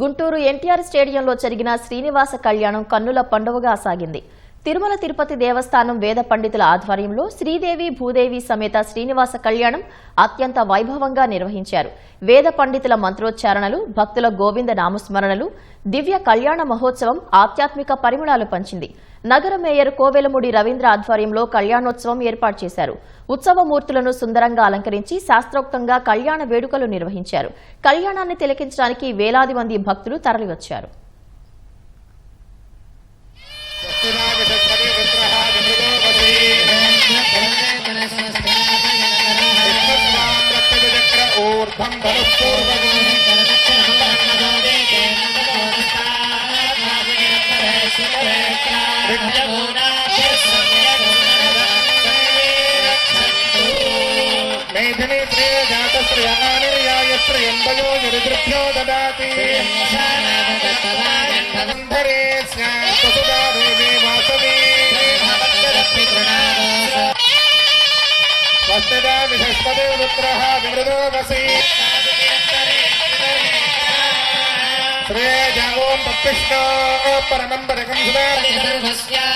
గుంటూరు ఎన్టీఆర్ స్టేడియంలో జరిగిన శ్రీనివాస కళ్యాణం కన్నుల పండువగా సాగింది. తిరుమల తిరుపతి దేవస్థానం వేద పండితుల ఆధ్వర్యంలో శ్రీదేవి భూదేవి సమేత శ్రీనివాస కళ్యాణం అత్యంత వైభవంగా నిర్వహించారు. వేద పండితుల మంత్రోచ్చారణలు, భక్తుల గోవింద నామస్మరణలు, దివ్య కళ్యాణ మహోత్సవం ఆధ్యాత్మిక పరిమళాలు పంచింది. నగర మేయర్ కోవెలమూడి రవీంద్ర ఆధ్వర్యంలో కళ్యాణోత్సవం ఏర్పాటు చేశారు. ఉత్సవమూర్తులను సుందరంగా అలంకరించి శాస్త్రోక్తంగా కళ్యాణ వేడుకలు నిర్వహించారు. కళ్యాణాన్ని తిలకించడానికి వేలాది మంది భక్తులు తరలివచ్చారు. मैथिली श्रेय जात श्रेयानिर्याय श्रेयंबयो निर्दृभ्यो ददाति धरे स्यात् वसुधा देवे वासवे स्वस्तिदा विषस्पदे रुद्रः विमृदो वसि श्रेय जागों तत्विष्णो परमं परकं सुधा